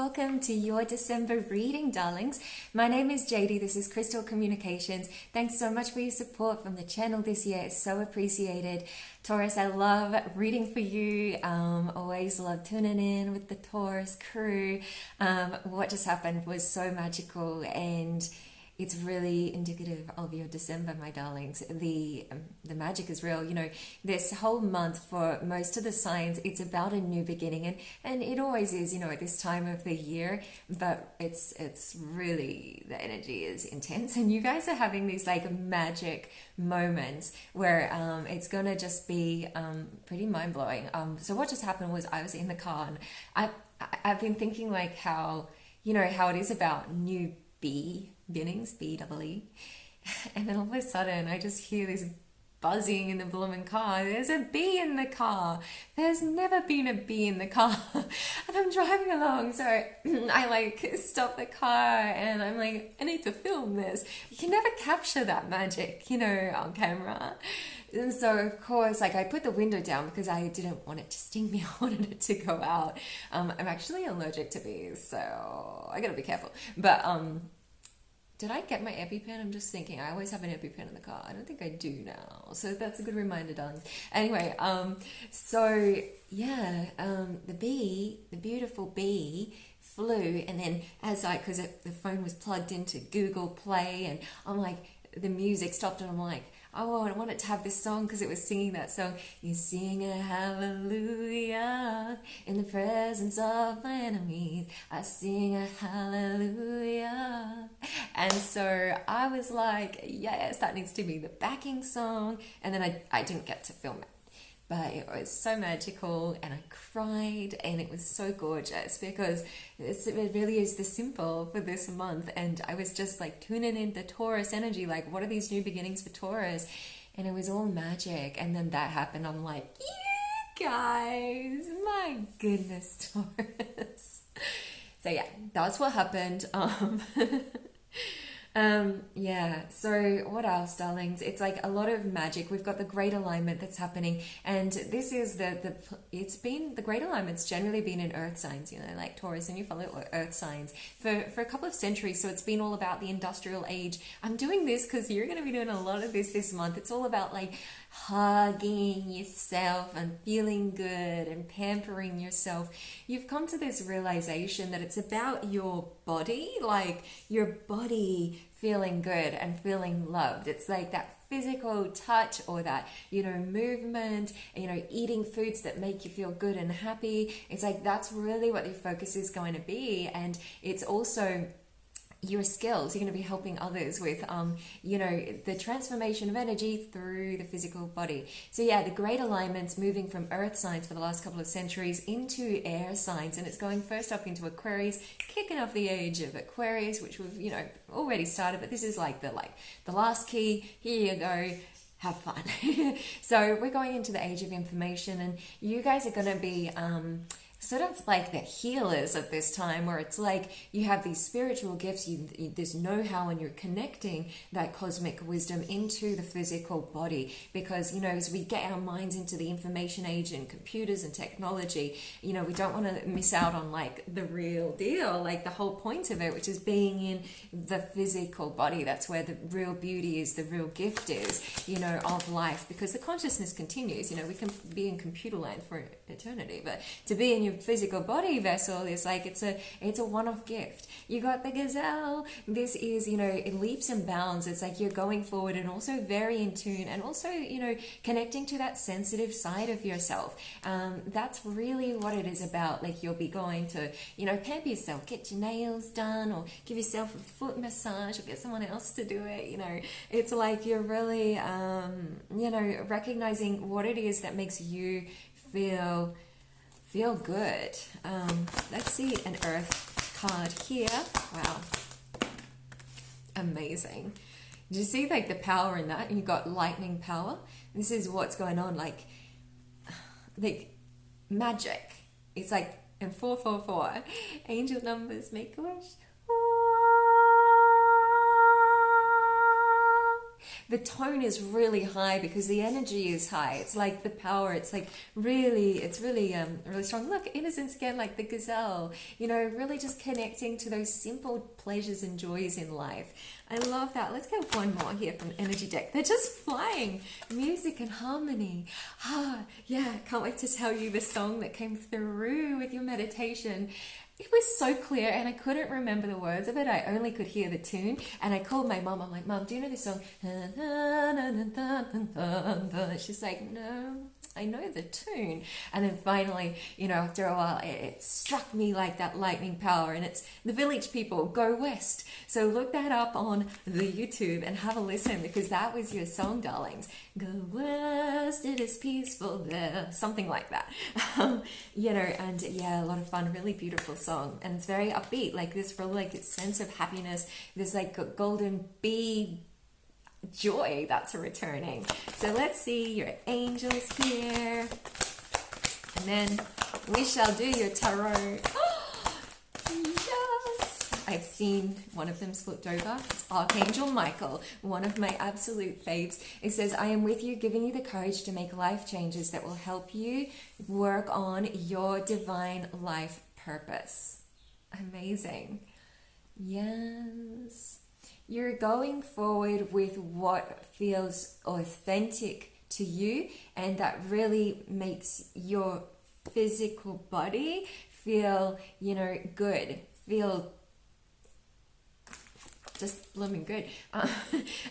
welcome to your December reading, darlings. My name is JD. This is Crystal Communications. Thanks so much for your support from the channel this year. It's so appreciated. Taurus, I love reading for you. Always love tuning in with the Taurus crew. What just happened was so magical, and it's really indicative of your December, my darlings. The magic is real. You know, this whole month for most of the signs, it's about a new beginning, and it always is, you know, at this time of the year, but it's really, the energy is intense, and you guys are having these like magic moments where it's gonna just be pretty mind-blowing. So what just happened was I was in the car, and I've been thinking like how, you know, how it is about new beginnings, B-double-E, and then all of a sudden I just hear this buzzing in the blooming car. There's a bee in the car. There's never been a bee in the car. And I'm driving along, so I like stop the car and I'm like, I need to film this. You can never capture that magic, you know, on camera. And so of course, like, I put the window down because I didn't want it to sting me. I wanted it to go out. I'm actually allergic to bees, so I gotta be careful. But did I get my EpiPen? I'm just thinking. I always have an EpiPen in the car. I don't think I do now. So that's a good reminder, darling. Anyway, so yeah, the bee, the beautiful bee, flew, and then because the phone was plugged into Google Play, and I'm like, the music stopped, and I'm like, oh, I want it to have this song because it was singing that song. You sing a hallelujah in the presence of my enemies. I sing a hallelujah. And so I was like, yes, that needs to be the backing song. And then I didn't get to film it. But it was so magical, and I cried, and it was so gorgeous because it really is the symbol for this month. And I was just like tuning in the Taurus energy, like, what are these new beginnings for Taurus? And it was all magic. And then that happened. I'm like, you guys, my goodness, Taurus. So yeah, that's what happened. Yeah, so what else, darlings? It's like a lot of magic. We've got the great alignment that's happening, and this is the great alignment's generally been in earth signs, you know, like Taurus, and you follow earth signs for a couple of centuries. So it's been all about the industrial age. I'm doing this because you're going to be doing a lot of this month. It's all about like hugging yourself and feeling good and pampering yourself. You've come to this realization that it's about your body, like your body feeling good and feeling loved. It's like that physical touch, or that, you know, movement, you know, eating foods that make you feel good and happy. It's like that's really what your focus is going to be. And it's also your skills. You're going to be helping others with, you know, the transformation of energy through the physical body. So yeah, the great alignment's moving from earth signs for the last couple of centuries into air signs, and it's going first up into Aquarius, kicking off the age of Aquarius, which we've, you know, already started, but this is like the last key. Here you go. Have fun. So we're going into the age of information, and you guys are going to be sort of like the healers of this time, where it's like you have these spiritual gifts, there's know-how, and you're connecting that cosmic wisdom into the physical body. Because, you know, as we get our minds into the information age and computers and technology, you know, we don't want to miss out on like the real deal, like the whole point of it, which is being in the physical body. That's where the real beauty is, the real gift is, you know, of life, because the consciousness continues. You know, we can be in computer land for eternity, but to be in your physical body vessel is like, it's a one-off gift. You got the gazelle. This is, you know, it leaps and bounds. It's like you're going forward, and also very in tune, and also, you know, connecting to that sensitive side of yourself. That's really what it is about. Like, you'll be going to, you know, pamper yourself, get your nails done, or give yourself a foot massage, or get someone else to do it. You know, it's like you're really you know, recognizing what it is that makes you feel good. Let's see an earth card here. Wow, amazing. Did you see like the power in that? You got lightning power. This is what's going on, like magic. It's like in 444 angel numbers, make a wish. the tone is really high because the energy is high. It's like the power. It's like really, really strong. Look, innocence again, like the gazelle, you know, really just connecting to those simple pleasures and joys in life. I love that. Let's get one more here from the energy deck. They're just flying. Music and harmony. Yeah, can't wait to tell you the song that came through with your meditation. It was so clear and I couldn't remember the words of it. I only could hear the tune, and I called my mom. I'm like, Mom, do you know this song? She's like, no, I know the tune. And then finally, you know, after a while, it struck me like that lightning power, and it's the Village People, Go West. So look that up on the YouTube and have a listen, because that was your song, darlings. Go west, it is peaceful there. Something like that. You know, and yeah, a lot of fun, really beautiful song. And it's very upbeat, like this real like sense of happiness, this like golden bee joy that's returning. So let's see your angels here, and then we shall do your tarot. Yes, I've seen one of them flipped over. It's Archangel Michael, one of my absolute faves. It says, I am with you, giving you the courage to make life changes that will help you work on your divine life purpose. Amazing. Yes. You're going forward with what feels authentic to you, and that really makes your physical body feel, you know, good, feel just blooming good.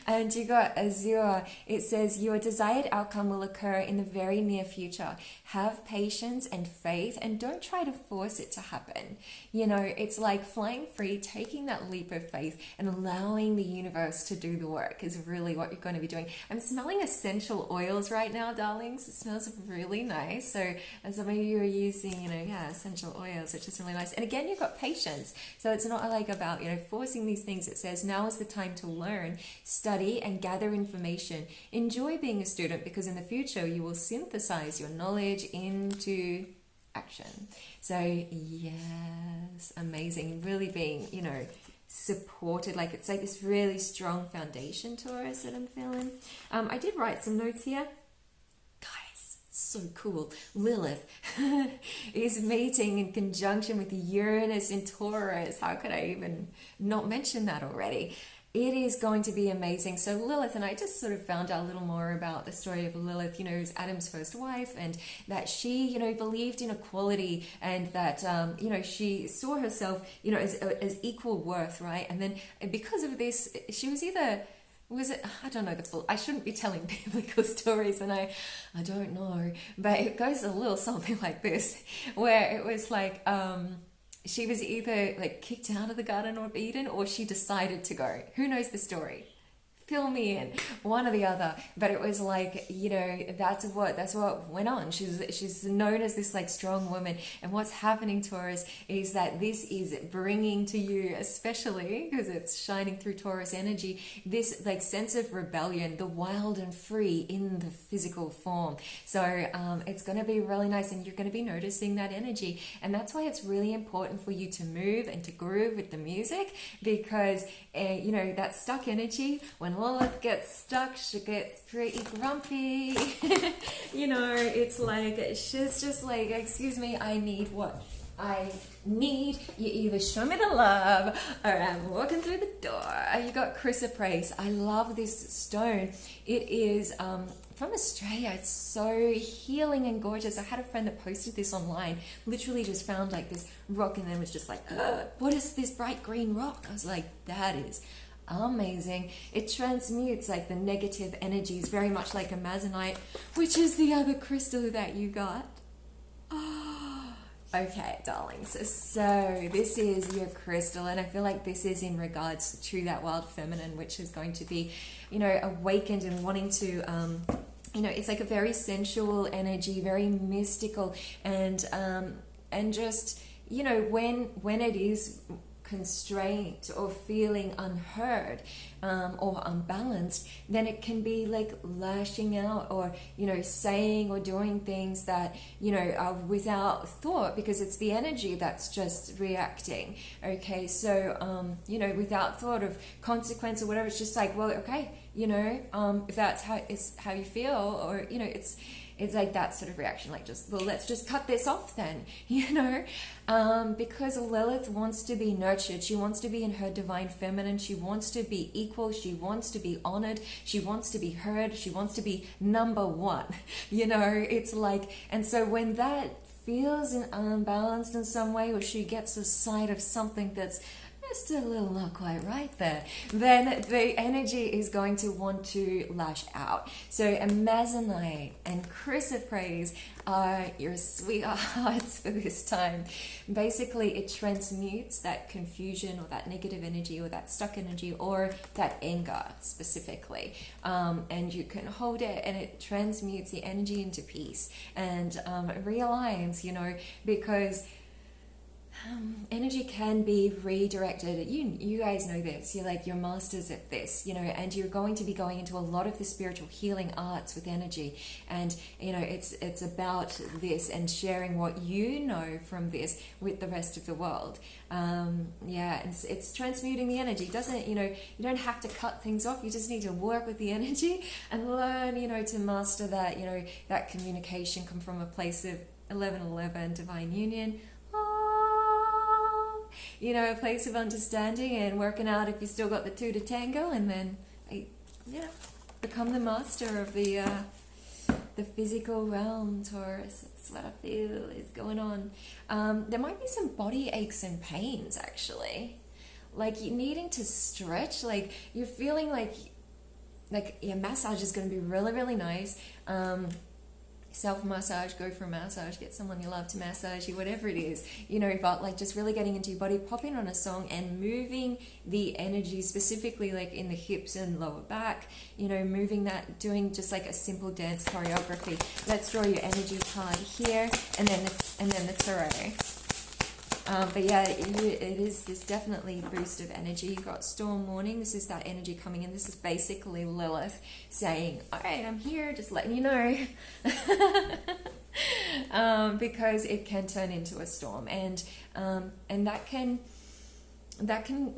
And you got Azure. It says your desired outcome will occur in the very near future. Have patience and faith, and don't try to force it to happen. You know, it's like flying free, taking that leap of faith and allowing the universe to do the work is really what you're going to be doing. I'm smelling essential oils right now, darlings. It smells really nice. So as some of you are using, you know, yeah, essential oils, which is really nice. And again, you've got patience. So it's not like about, you know, forcing these things. It says now is the time to learn, study, and gather information. Enjoy being a student, because in the future you will synthesize your knowledge into action. So yes, amazing. Really being, you know, supported. Like it's like this really strong foundation, Taurus, that I'm feeling. I did write some notes here. Guys, it's so cool. Lilith is meeting in conjunction with Uranus in Taurus. How could I even not mention that already? It is going to be amazing. So Lilith, and I just sort of found out a little more about the story of Lilith, you know, who's Adam's first wife, and that she, you know, believed in equality, and that, you know, she saw herself, you know, as equal worth, right? And then because of this, she was either, was it, I don't know the full, I shouldn't be telling biblical stories, and I don't know, but it goes a little something like this, where it was like, she was either like kicked out of the Garden of Eden, or she decided to go. Who knows the story? Fill me in, one or the other. But it was like, you know, that's what went on. She's known as this like strong woman, and what's happening, Taurus, is that this is bringing to you, especially because it's shining through Taurus energy, this like sense of rebellion, the wild and free in the physical form. So it's going to be really nice, and you're going to be noticing that energy, and that's why it's really important for you to move and to groove with the music, because you know, that stuck energy, when Lilith gets stuck, she gets pretty grumpy. You know, it's like she's just like, excuse me, I need what I need. You either show me the love, or I'm walking through the door. You got chrysoprase. I love this stone. It is from Australia. It's so healing and gorgeous. I had a friend that posted this online, literally just found like this rock, and then was just like, what is this bright green rock? I was like, that is amazing. It transmutes like the negative energies, very much like amazonite, which is the other crystal that you got. Okay, darlings, so this is your crystal, and I feel like this is in regards to that wild feminine, which is going to be, you know, awakened and wanting to you know, it's like a very sensual energy, very mystical, and just, you know, when it is constraint or feeling unheard or unbalanced, then it can be like lashing out, or, you know, saying or doing things that, you know, are without thought, because it's the energy that's just reacting. Okay, so you know, without thought of consequence or whatever, it's just like, well, okay, you know, if that's how you feel, or, you know, it's like that sort of reaction, like, just, well, let's just cut this off then, you know, because Lilith wants to be nurtured. She wants to be in her divine feminine. She wants to be equal. She wants to be honored. She wants to be heard. She wants to be number one, you know. It's like, and so when that feels unbalanced in some way, or she gets a sight of something that's just a little not quite right there, then the energy is going to want to lash out. So Amazonite and Chrysoprase are your sweethearts for this time. Basically, it transmutes that confusion or that negative energy or that stuck energy or that anger specifically, and you can hold it, and it transmutes the energy into peace and realigns, you know, because energy can be redirected. You guys know this. You're like, you're masters at this, you know, and you're going to be going into a lot of the spiritual healing arts with energy, and you know, it's about this and sharing what you know from this with the rest of the world. Yeah, it's transmuting the energy. Doesn't, you know, you don't have to cut things off. You just need to work with the energy and learn, you know, to master that, you know, that communication, come from a place of 1111 divine union, you know, a place of understanding and working out if you still got the two to tango, and then, you know, become the master of the physical realm, Taurus. That's what I feel is going on. There might be some body aches and pains, actually. Like, you're needing to stretch, like, you're feeling like your massage is going to be really, really nice. Self-massage, go for a massage, get someone you love to massage you, whatever it is, you know, but like just really getting into your body, popping on a song and moving the energy, specifically like in the hips and lower back, you know, moving that, doing just like a simple dance choreography. Let's draw your energy card here, and then the tarot. But yeah, it is this definitely boost of energy. You've got storm warning. This is that energy coming in. This is basically Lilith saying, all right, I'm here, just letting you know. Because it can turn into a storm, and that can,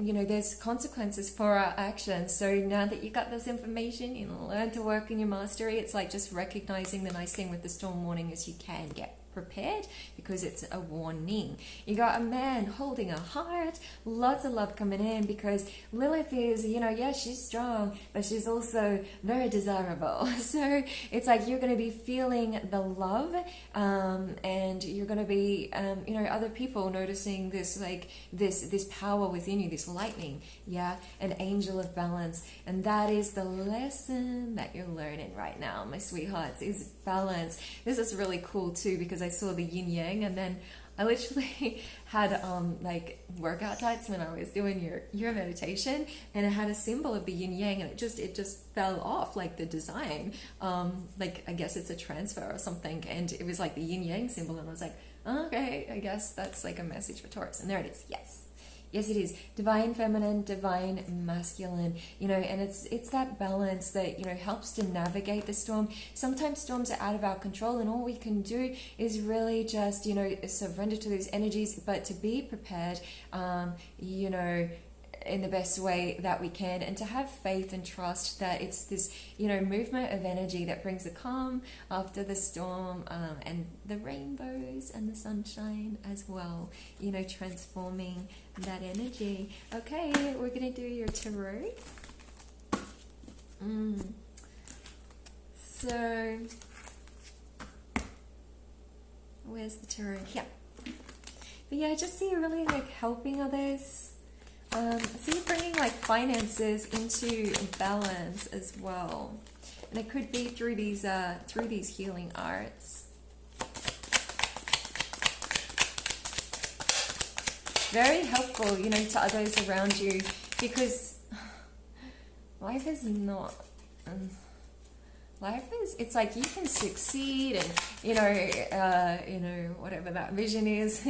you know, there's consequences for our actions. So now that you got this information, you learn to work in your mastery. It's like just recognizing the nice thing with the storm warning is you can get prepared because it's a warning. You got a man holding a heart, lots of love coming in, because Lilith is, you know, yeah, she's strong, but she's also very desirable. So it's like you're going to be feeling the love, and you're going to be, you know, other people noticing this, like this power within you, this lightning, yeah, an angel of balance. And that is the lesson that you're learning right now, my sweethearts, is balance. This is really cool too, because I saw the yin yang, and then I literally had like workout tights when I was doing your meditation, and it had a symbol of the yin yang, and it just fell off, like the design, like I guess it's a transfer or something, and it was like the yin yang symbol, and I was like, oh, okay, I guess that's like a message for Taurus. And there it is. Yes, it is. Divine feminine, divine masculine, you know, and it's that balance that, you know, helps to navigate the storm. Sometimes storms are out of our control, and all we can do is really just, you know, surrender to those energies, but to be prepared, you know, in the best way that we can, and to have faith and trust that it's this, you know, movement of energy that brings the calm after the storm, and the rainbows and the sunshine as well, you know, transforming that energy. Okay, we're gonna do your tarot. So where's the tarot? Here. But yeah, I just see you really like helping others. So you're bringing like finances into balance as well, and it could be through these healing arts. Very helpful, you know, to others around you, because life is not. Life is, it's like you can succeed, and you know, whatever that vision is,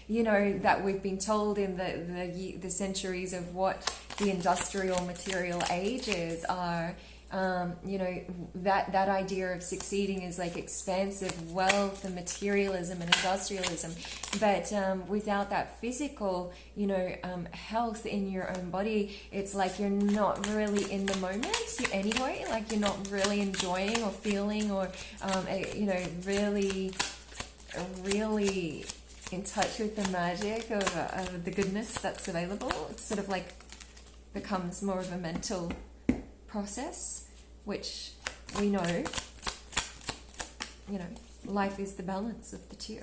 you know, that we've been told in the centuries of what the industrial material ages are, You know, that idea of succeeding is like expansive wealth and materialism and industrialism, but without that physical, you know, health in your own body, it's like you're not really in the moment anyway. Like you're not really enjoying or feeling or you know, really in touch with the magic of the goodness that's available. It's sort of like becomes more of a mental process, which we know, you know, life is the balance of the two.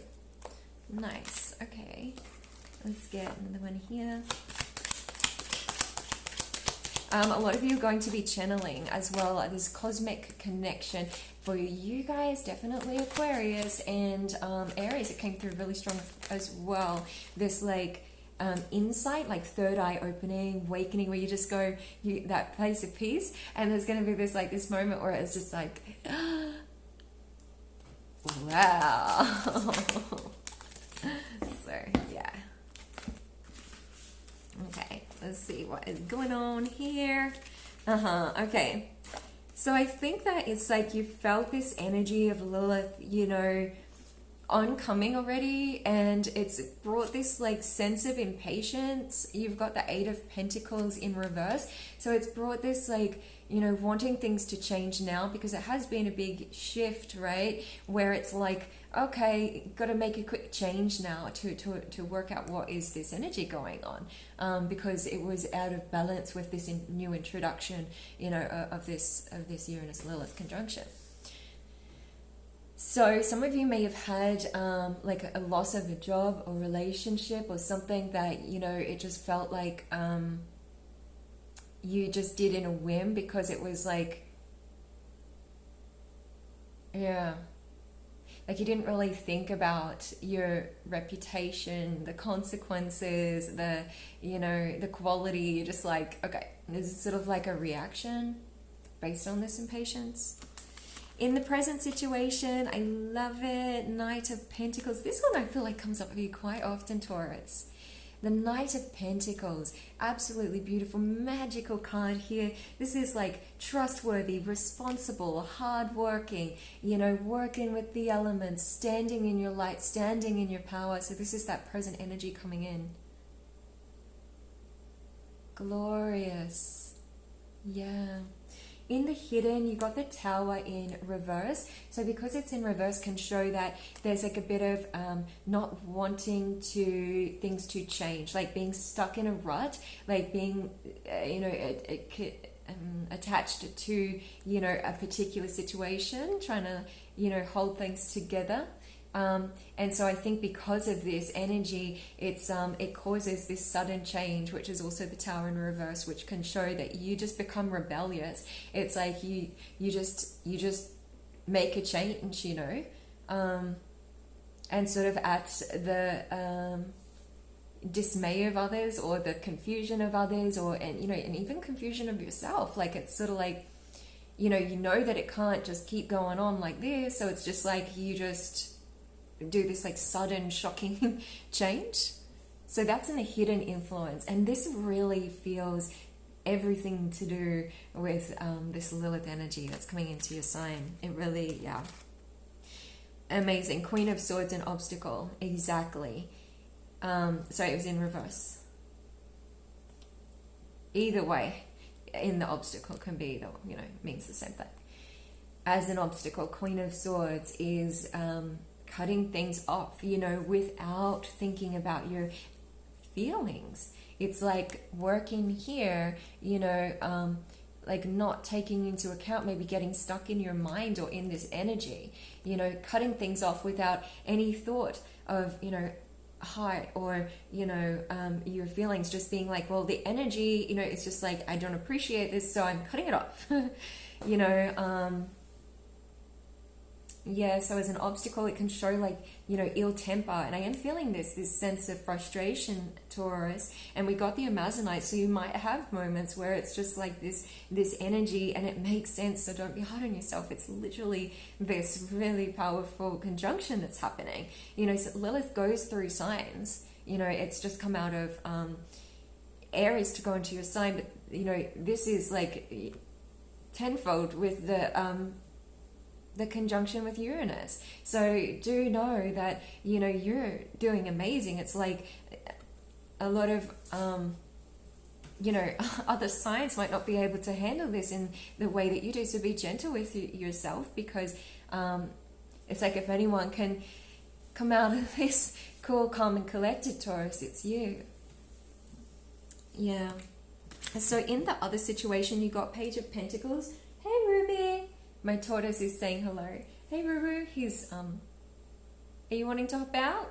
Nice. Okay, let's get another one here. A lot of you are going to be channeling as well. This cosmic connection for you guys, definitely Aquarius and Aries. It came through really strong as well. This like insight, like third eye opening, awakening, where you just go, that place of peace, and there's going to be this like this moment where it's just like, wow. So yeah. Okay, let's see what is going on here. Okay, so I think that it's like you felt this energy of Lilith, you know, oncoming already, and it's brought this like sense of impatience. You've got the Eight of Pentacles in reverse, so it's brought this like, you know, wanting things to change now, because it has been a big shift, right, where it's like, okay, got to make a quick change now to work out what is this energy going on, because it was out of balance with this new introduction, you know, of this Uranus Lilith conjunction. So some of you may have had like a loss of a job or relationship or something that, you know, it just felt like you just did in a whim, because it was like, yeah, like you didn't really think about your reputation, the consequences, the, you know, the quality. You're just like, okay, this is sort of like a reaction based on this impatience. In the present situation, I love it. Knight of Pentacles. This one I feel like comes up for you quite often, Taurus. The Knight of Pentacles. Absolutely beautiful, magical card here. This is like trustworthy, responsible, hardworking, you know, working with the elements, standing in your light, standing in your power. So this is that present energy coming in. Glorious. Yeah. In the hidden, you got the Tower in reverse. So because it's in reverse can show that there's like a bit of not wanting things to change, like being stuck in a rut, like being, you know, attached to, you know, a particular situation, trying to, you know, hold things together. And so I think because of this energy, it causes this sudden change, which is also the Tower in reverse, which can show that you just become rebellious. It's like you just make a change, you know, and sort of at the dismay of others, or the confusion of others, or and even confusion of yourself. Like it's sort of like, you know that it can't just keep going on like this, so it's just like you just do this like sudden shocking change. So that's in the hidden influence, and this really feels everything to do with this Lilith energy that's coming into your sign. It really, yeah, amazing. Queen of Swords and obstacle, exactly. Sorry, it was in reverse. Either way, in the obstacle can be either, you know, means the same thing. As an obstacle, Queen of Swords is cutting things off, you know, without thinking about your feelings. It's like working here, you know, like not taking into account, maybe getting stuck in your mind or in this energy, you know, cutting things off without any thought of, you know, heart or, you know, your feelings, just being like, well, the energy, you know, it's just like, I don't appreciate this, so I'm cutting it off. You know, yeah, so as an obstacle, it can show like, you know, ill temper. And I am feeling this sense of frustration, Taurus. And we got the Amazonite, so you might have moments where it's just like this energy, and it makes sense. So don't be hard on yourself. It's literally this really powerful conjunction that's happening. You know, so Lilith goes through signs. You know, it's just come out of Aries to go into your sign. But, you know, this is like tenfold with the conjunction with Uranus. So do know that, you know, you're doing amazing. It's like a lot of, you know, other signs might not be able to handle this in the way that you do. So be gentle with yourself, because it's like if anyone can come out of this cool, calm, and collected, Taurus, it's you. Yeah. So in the other situation, you got Page of Pentacles. Hey, Ruby. My tortoise is saying hello. Hey, Ruru. He's, are you wanting to hop out?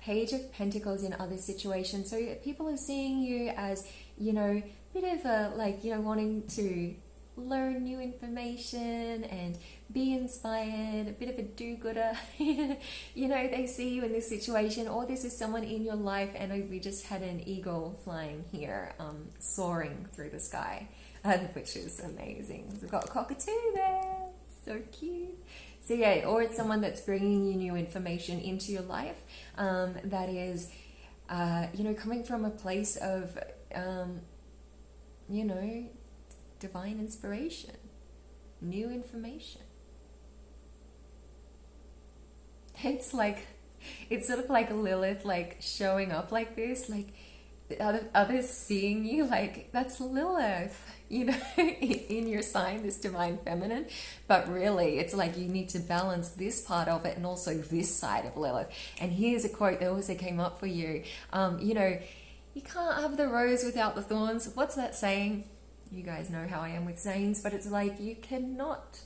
Page of Pentacles in other situations. So people are seeing you as, you know, a bit of a, like, you know, wanting to learn new information and be inspired, a bit of a do-gooder. You know, they see you in this situation, or this is someone in your life, and we just had an eagle flying here, soaring through the sky, which is amazing. We've got a cockatoo there, so cute. So yeah, or it's someone that's bringing you new information into your life, that is, you know, coming from a place of, you know, divine inspiration, new information. It's like, it's sort of like Lilith, like showing up like this, like others seeing you, like that's Lilith, you know, in your sign, this divine feminine. But really, it's like you need to balance this part of it and also this side of Lilith. And here's a quote that also came up for you. You know, you can't have the rose without the thorns. What's that saying? You guys know how I am with sayings, but it's like you cannot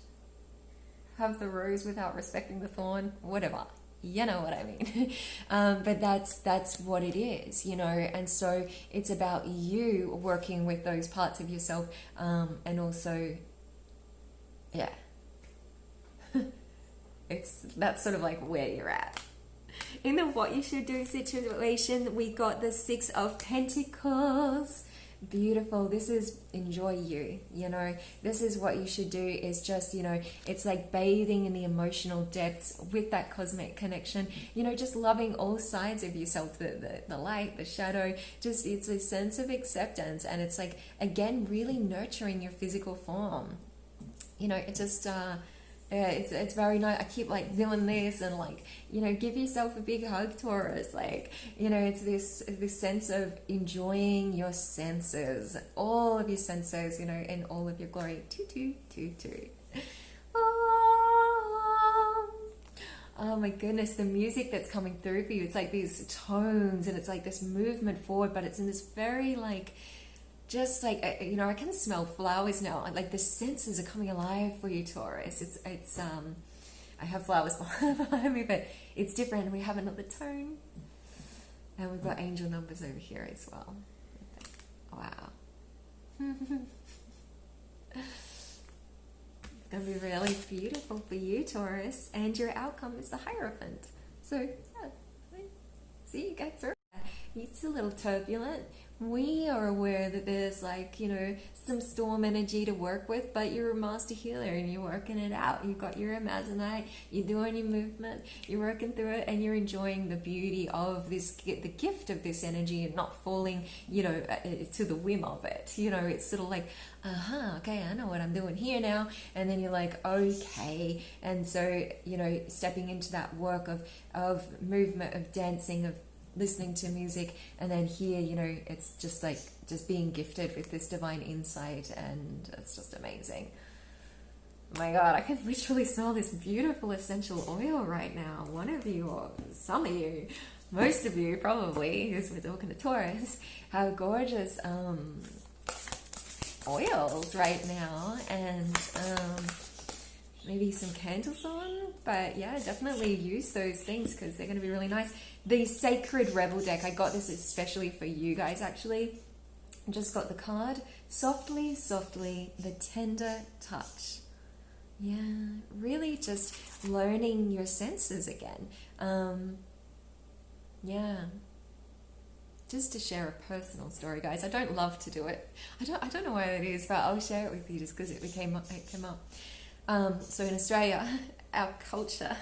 have the rose without respecting the thorn, whatever. You know what I mean. But that's what it is, you know. And so it's about you working with those parts of yourself, and also, yeah, that's sort of like where you're at. In the what you should do situation, we got the 6 of Pentacles. Beautiful. This is enjoy you, you know. This is what you should do, is just, you know, it's like bathing in the emotional depths with that cosmic connection, you know, just loving all sides of yourself, the light, the shadow, just it's a sense of acceptance. And it's like, again, really nurturing your physical form, you know. It just it's very nice. I keep like doing this, and like, you know, give yourself a big hug, Taurus. Like, you know, it's this sense of enjoying your senses, all of your senses, you know, in all of your glory. Toot, toot, toot. Oh my goodness, the music that's coming through for you, it's like these tones, and it's like this movement forward, but it's in this very like, just like, you know, I can smell flowers now. Like the senses are coming alive for you, Taurus. It's I have flowers behind me, but it's different. We have another tone, and we've got angel numbers over here as well. Wow. It's gonna be really beautiful for you, Taurus, and your outcome is the Hierophant. So yeah, see, you get through. It's a little turbulent. We are aware that there's like, you know, some storm energy to work with, but you're a master healer and you're working it out. You've got your Amazonite, you're doing your movement, you're working through it, and you're enjoying the beauty of this, the gift of this energy, and not falling, you know, to the whim of it. You know, it's sort of like, okay, I know what I'm doing here now. And then you're like, okay. And so, you know, stepping into that work of movement, of dancing, of listening to music, and then here, you know, it's just like just being gifted with this divine insight, and it's just amazing. Oh my god, I can literally smell this beautiful essential oil right now. One of you, or some of you, most of you probably, because we're talking to Taurus, have gorgeous oils right now, and maybe some candles on. But yeah, definitely use those things because they're going to be really nice. The Sacred Rebel deck, I got this especially for you guys actually. Just got the card. Softly, softly, the tender touch. Yeah, really just learning your senses again. Yeah. Just to share a personal story, guys. I don't love to do it. I don't know why it is, but I'll share it with you just because it came up. So in Australia, our culture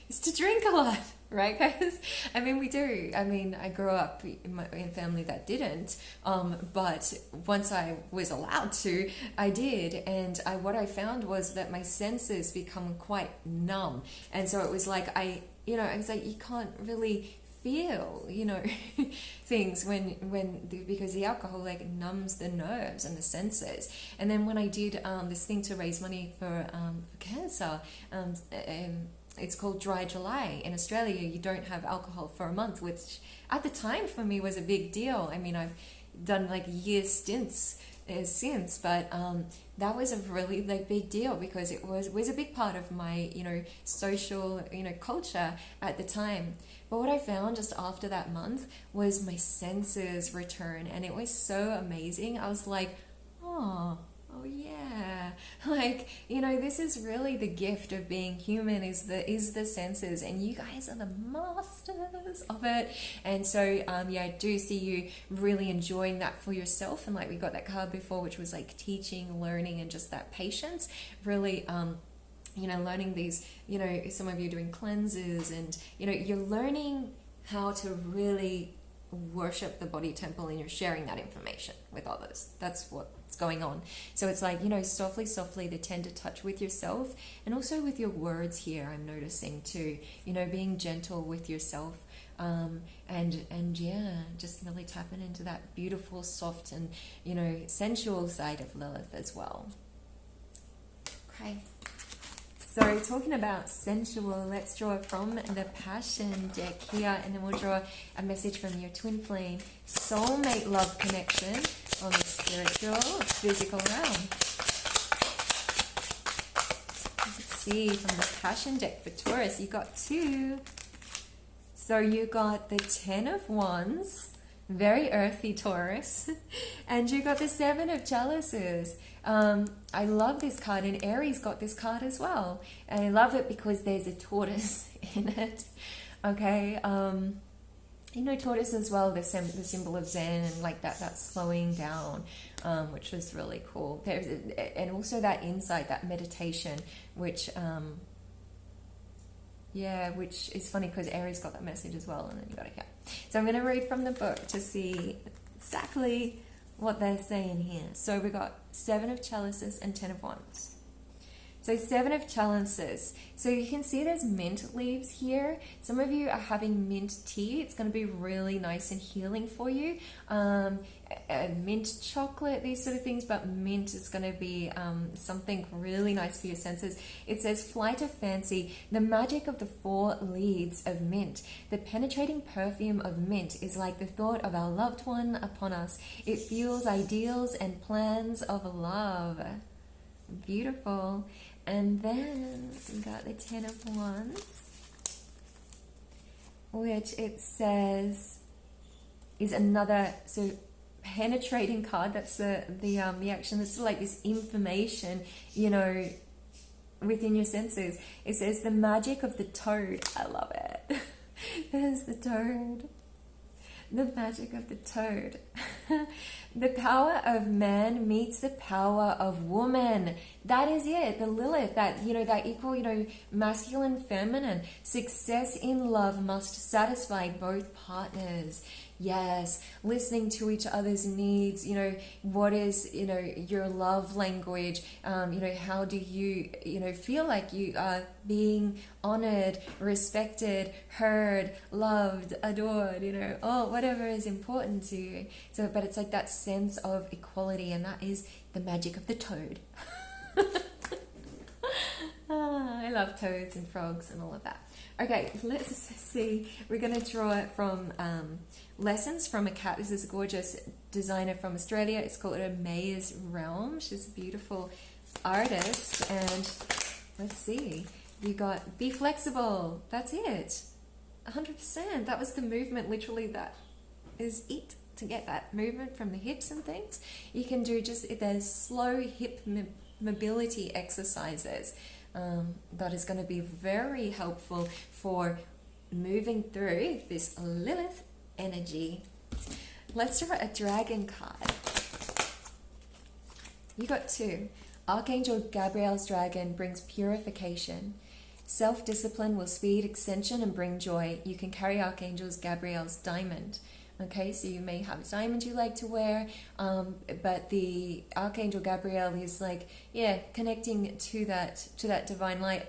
is to drink a lot, right, guys? I mean, we do. I mean, I grew up in a family that didn't, but once I was allowed to, I did. And what I found was that my senses become quite numb. And so it was like, I was like, you can't really feel, things because the alcohol like numbs the nerves and the senses. And then when I did this thing to raise money for cancer, it's called Dry July. In Australia, you don't have alcohol for a month, which at the time for me was a big deal. I mean, I've done like year stints since, but that was a really like big deal because it was a big part of my social culture at the time. But what I found just after that month was my senses return, and it was so amazing. I was like, oh yeah, like this is really the gift of being human, is the senses, and you guys are the masters of it. And so yeah, I do see you really enjoying that for yourself. And like we got that card before, which was like teaching, learning, and just that patience, really learning these, some of you doing cleanses, and you're learning how to really worship the body temple, and you're sharing that information with others. That's what's going on. So it's like, softly the tender touch with yourself, and also with your words here, I'm noticing too, being gentle with yourself, and yeah, just really tapping into that beautiful, soft, and sensual side of Lilith as well. Okay. So talking about sensual, let's draw from the Passion deck here, and then we'll draw a message from your twin flame, soulmate love connection on the spiritual, physical realm. Let's see, from the Passion deck for Taurus, you got 2. So you got the 10 of Wands, very earthy Taurus, and you got the 7 of Chalices. I love this card, and Aries got this card as well, and I love it because there's a tortoise in it. Okay, tortoise as well, the symbol of Zen, and like that slowing down, which was really cool. And also that insight, that meditation, which which is funny because Aries got that message as well, and then you got it here. So I'm going to read from the book to see exactly what they're saying here. So we got 7 of Chalices and 10 of Wands. So 7 of Chalices. So you can see there's mint leaves here. Some of you are having mint tea. It's going to be really nice and healing for you. Mint chocolate, these sort of things, but mint is going to be something really nice for your senses. It says, flight of fancy, the magic of the 4 leaves of mint. The penetrating perfume of mint is like the thought of our loved one upon us. It fuels ideals and plans of love. Beautiful. And then we got the 10 of Wands, which it says is another penetrating card. That's the action. It's like this information, within your senses. It says the magic of the toad. I love it. There's the toad. The magic of the toad. The power of man meets the power of woman. That is it. The Lilith, that equal, masculine, feminine. Success in love must satisfy both partners. Yes, listening to each other's needs, what is, your love language, how do you, feel like you are being honored, respected, heard, loved, adored, whatever is important to you. So, but it's like that sense of equality, and that is the magic of the toad. I love toads and frogs and all of that. Okay, let's see. We're going to draw it from Lessons from a Cat. This is a gorgeous designer from Australia. It's called Maya's Realm. She's a beautiful artist. And let's see. You got be flexible. That's it. 100%. That was the movement. Literally, that is it. To get that movement from the hips and things, you can do there's slow hip mobility exercises. That is going to be very helpful for moving through this Lilith energy. Let's draw a dragon card. You got 2. Archangel Gabriel's dragon brings purification. Self-discipline will speed ascension and bring joy. You can carry Archangel's Gabriel's diamond. Okay, so you may have a diamond you like to wear, but the Archangel Gabriel is like, yeah, connecting to that divine light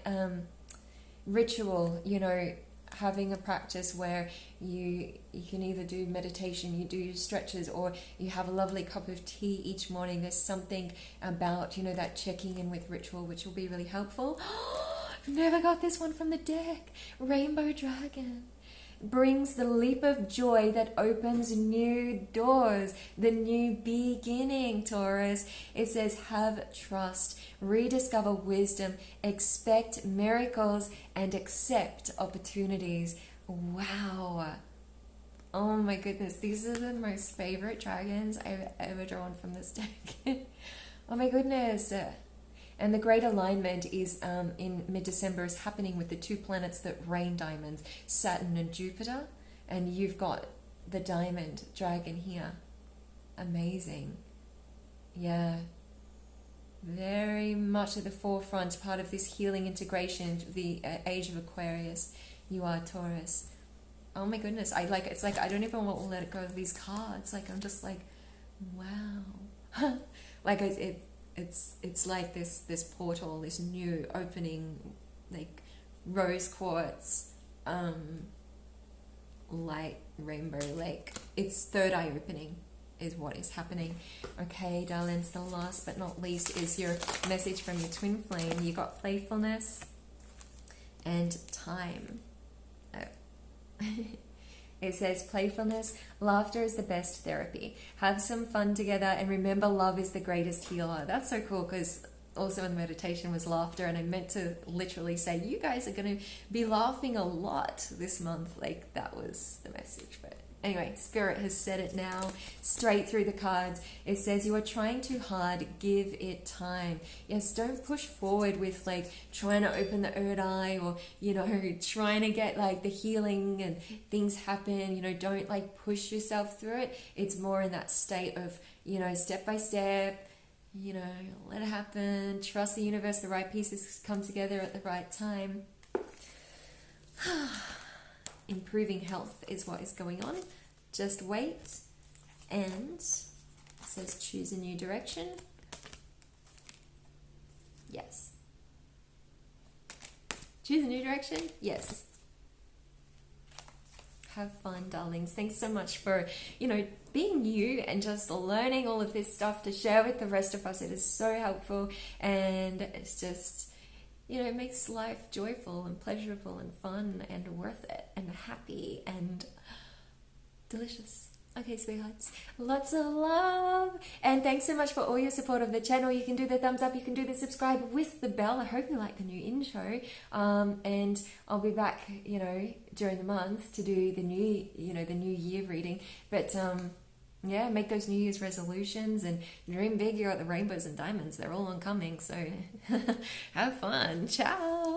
ritual, you know, having a practice where you can either do meditation, you do your stretches, or you have a lovely cup of tea each morning. There's something about, you know, that checking in with ritual which will be really helpful. I've never got this one from the deck. Rainbow Dragon brings the leap of joy that opens new doors, the new beginning, Taurus. It says, have trust, rediscover wisdom, expect miracles, and accept opportunities. Wow. Oh my goodness, these are the most favorite dragons I've ever drawn from this deck. Oh my goodness. And the great alignment is in mid-December is happening with the two planets that rain diamonds, Saturn and Jupiter. And you've got the diamond dragon here. Amazing. Yeah. Very much at the forefront, part of this healing integration, the age of Aquarius. You are Taurus. Oh my goodness. It's like I don't even want to let go of these cards. Like, I'm just like, wow. Like it's like this portal, this new opening, like rose quartz, light rainbow lake. It's third eye opening is what is happening. Okay, darlings, the last but not least is your message from your twin flame. You got playfulness and time. Oh. It says, playfulness, laughter is the best therapy. Have some fun together and remember love is the greatest healer. That's so cool, because also in the meditation was laughter, and I meant to literally say, you guys are going to be laughing a lot this month. Like, that was the message. But anyway, Spirit has said it now, straight through the cards. It says, you are trying too hard, give it time. Yes, don't push forward with like trying to open the third eye, or, you know, trying to get like the healing and things happen. You know, don't like push yourself through it. It's more in that state of, you know, step by step, you know, let it happen. Trust the universe, the right pieces come together at the right time. Improving health is what is going on. Just wait. And it says choose a new direction. Yes. Choose a new direction? Yes. Have fun, darlings. Thanks so much for, you know, being you and just learning all of this stuff to share with the rest of us. It is so helpful, and it's just, you know, it makes life joyful and pleasurable and fun and worth it and happy and delicious. Okay, sweethearts, lots of love, and thanks so much for all your support of the channel. You can do the thumbs up, you can do the subscribe with the bell. I hope you like the new intro, and I'll be back, you know, during the month to do the new, you know, the new year reading. But yeah, make those New Year's resolutions and dream big. You're at the rainbows and diamonds. They're all oncoming, so have fun. Ciao.